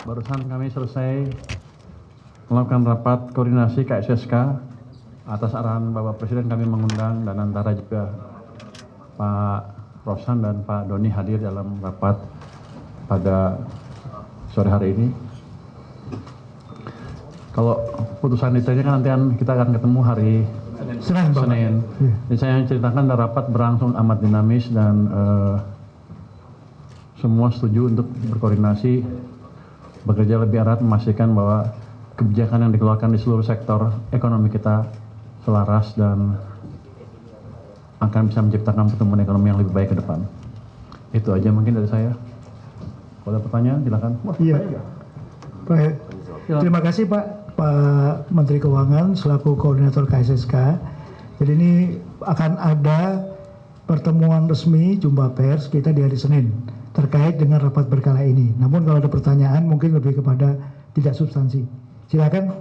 Barusan kami selesai melakukan rapat koordinasi KSSK. Atas arahan Bapak Presiden kami mengundang dan antara juga Pak Rosan dan Pak Doni hadir dalam rapat pada sore hari ini. Kalau putusan detailnya kan nanti kita akan ketemu hari Senin. Jadi saya ceritakan rapat berlangsung amat dinamis dan semua setuju untuk berkoordinasi, bekerja lebih erat memastikan bahwa kebijakan yang dikeluarkan di seluruh sektor ekonomi kita selaras dan akan bisa menciptakan pertumbuhan ekonomi yang lebih baik ke depan. Itu aja mungkin dari saya. Kalau ada pertanyaan silakan. Iya. Baik. Terima kasih Pak Menteri Keuangan selaku koordinator KSSK. Jadi ini akan ada pertemuan resmi jumpa pers kita di hari Senin terkait dengan rapat berkala ini. Namun kalau ada pertanyaan mungkin lebih kepada tidak substansi. Silakan.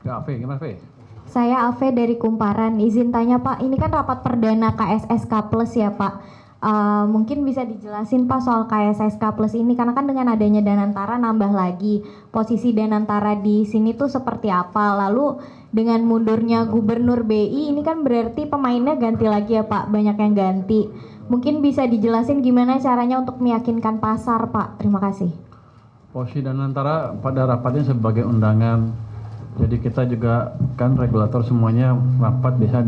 Ya, Ave, gimana Ave? Saya Ave dari Kumparan. Izin tanya Pak, ini kan rapat perdana KSSK Plus ya Pak. Mungkin bisa dijelasin Pak soal KSSK Plus ini, karena kan dengan adanya Danantara nambah lagi. Posisi Danantara di sini tuh seperti apa? Lalu dengan mundurnya Gubernur BI ini kan berarti pemainnya ganti lagi ya Pak, banyak yang ganti. Mungkin bisa dijelasin gimana caranya untuk meyakinkan pasar Pak. Terima kasih. Posisi Danantara pada rapatnya sebagai undangan. Jadi kita juga kan regulator semuanya rapat biasa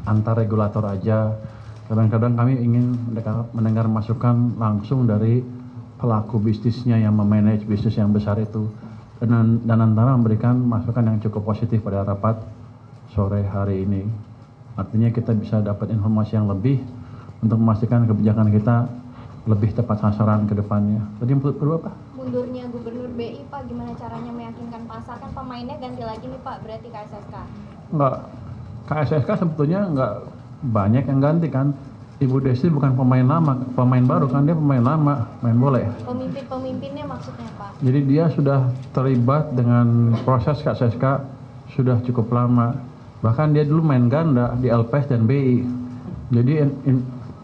antar regulator aja. Kadang-kadang kami ingin mendengar masukan langsung dari pelaku bisnisnya yang memanage bisnis yang besar itu. Dan antara memberikan masukan yang cukup positif pada rapat sore hari ini. Artinya kita bisa dapat informasi yang lebih untuk memastikan kebijakan kita lebih tepat sasaran ke depannya. Tadi yang kedua apa? Mundurnya Gubernur BI Pak, gimana caranya meyakinkan pasar? Kan pemainnya ganti lagi nih Pak, berarti KSSK. Enggak, KSSK sebetulnya enggak banyak yang ganti kan. Ibu Desi bukan pemain lama, pemain baru kan, dia pemain lama, main bola ya. Pemimpin-pemimpinnya maksudnya Pak. Jadi dia sudah terlibat dengan proses KSSK sudah cukup lama. Bahkan dia dulu main ganda di LPS dan BI. Jadi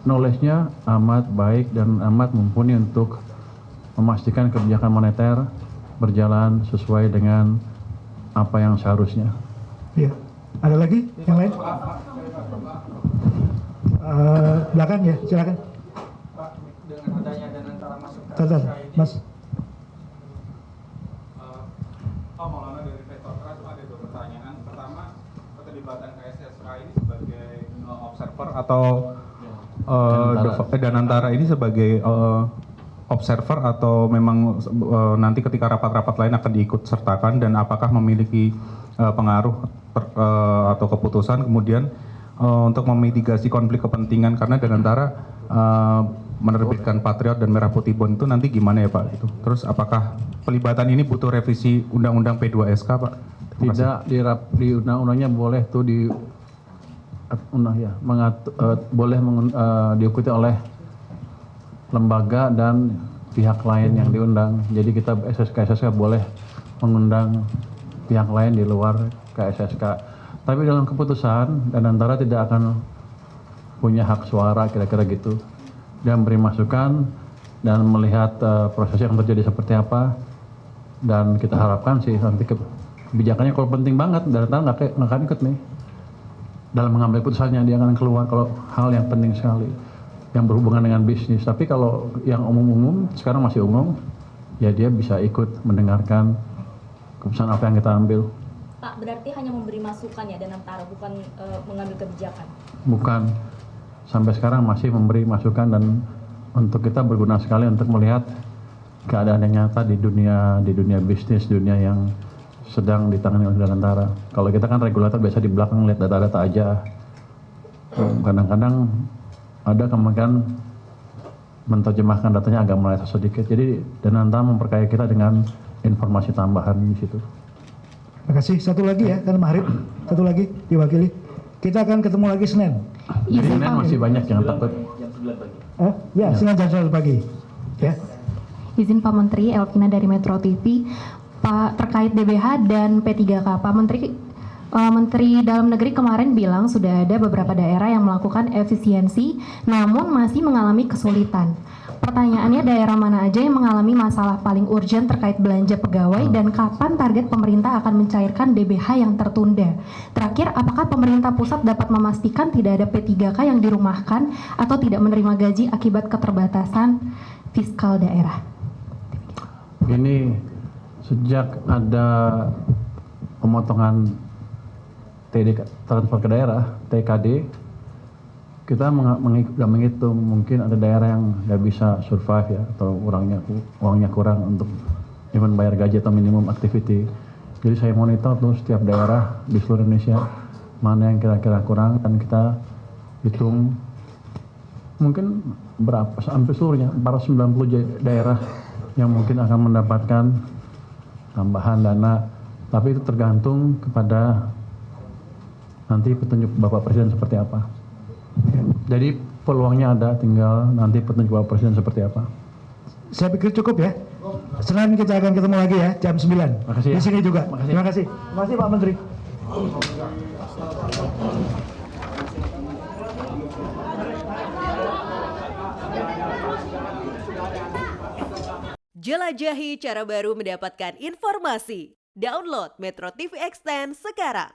knowledge-nya amat baik dan amat mumpuni untuk memastikan kebijakan moneter berjalan sesuai dengan apa yang seharusnya. Iya. Ada lagi yang lain? Belakang ya, silakan. Pak, dengan adanya Danantara masuk Tata, Mas. Pak Maulana dari Vektortra itu ada dua pertanyaan. Pertama, keterlibatan KSSK ini sebagai observer atau Danantara ini sebagai observer atau memang nanti ketika rapat-rapat lain akan diikut sertakan, dan apakah memiliki pengaruh atau keputusan kemudian untuk memitigasi konflik kepentingan, karena Danantara menerbitkan Patriot dan Merah Putih Bond itu nanti gimana ya Pak? Gitu. Terus apakah pelibatan ini butuh revisi Undang-Undang P2SK Pak? Tidak, di undang-undangnya boleh tuh diikuti oleh lembaga dan pihak lain yang diundang. Jadi kita KSSK boleh mengundang pihak lain di luar KSSK. Tapi dalam keputusan Danantara tidak akan punya hak suara kira-kira gitu. Dan beri masukan dan melihat proses yang terjadi seperti apa. Dan kita harapkan sih nanti kebijakannya kalau penting banget Danantara nggak akan ikut nih. Dalam mengambil putusannya dia akan keluar kalau hal yang penting sekali yang berhubungan dengan bisnis. Tapi kalau yang umum-umum sekarang masih umum, ya dia bisa ikut mendengarkan keputusan apa yang kita ambil. Pak, berarti hanya memberi masukan ya Danantara, bukan mengambil kebijakan? Bukan. Sampai sekarang masih memberi masukan dan untuk kita berguna sekali untuk melihat keadaan yang nyata di dunia bisnis, dunia yang sedang ditangani oleh Danantara. Kalau kita kan regulator biasa di belakang lihat data-data aja. Kadang-kadang ada kemungkinan menerjemahkan datanya agak meleset sedikit. Jadi Danantara memperkaya kita dengan informasi tambahan di situ. Terima kasih. Satu lagi ya, kan Mahrib. Satu lagi diwakili. Kita akan ketemu lagi Senin. Jadi Senin masih banyak, jangan takut. Jam 9 pagi. Ya, Senin jam 9 pagi. Ya. Izin Pak Menteri, Elvina dari Metro TV. Pak, terkait DBH dan P3K, Pak Menteri Menteri Dalam Negeri kemarin bilang sudah ada beberapa daerah yang melakukan efisiensi, namun masih mengalami kesulitan. Pertanyaannya, daerah mana aja yang mengalami masalah paling urgent terkait belanja pegawai dan kapan target pemerintah akan mencairkan DBH yang tertunda? Terakhir, apakah pemerintah pusat dapat memastikan tidak ada P3K yang dirumahkan atau tidak menerima gaji akibat keterbatasan fiskal daerah? Ini sejak ada pemotongan TD transfer ke daerah, TKD, kita sudah menghitung mungkin ada daerah yang nggak bisa survive ya, atau uangnya kurang untuk even bayar gaji atau minimum activity. Jadi saya monitor tuh setiap daerah di seluruh Indonesia mana yang kira-kira kurang, dan kita hitung mungkin berapa, hampir seluruhnya 490 daerah yang mungkin akan mendapatkan tambahan dana, tapi itu tergantung kepada nanti petunjuk Bapak Presiden seperti apa. Jadi peluangnya ada, tinggal nanti petunjuk Bapak Presiden seperti apa. Saya pikir cukup ya. Senin kita akan ketemu lagi ya, jam 9. Makasih ya. Di sini juga. Makasih. Terima kasih. Terima kasih Pak Menteri. Jelajahi cara baru mendapatkan informasi. Download Metro TV Extend sekarang.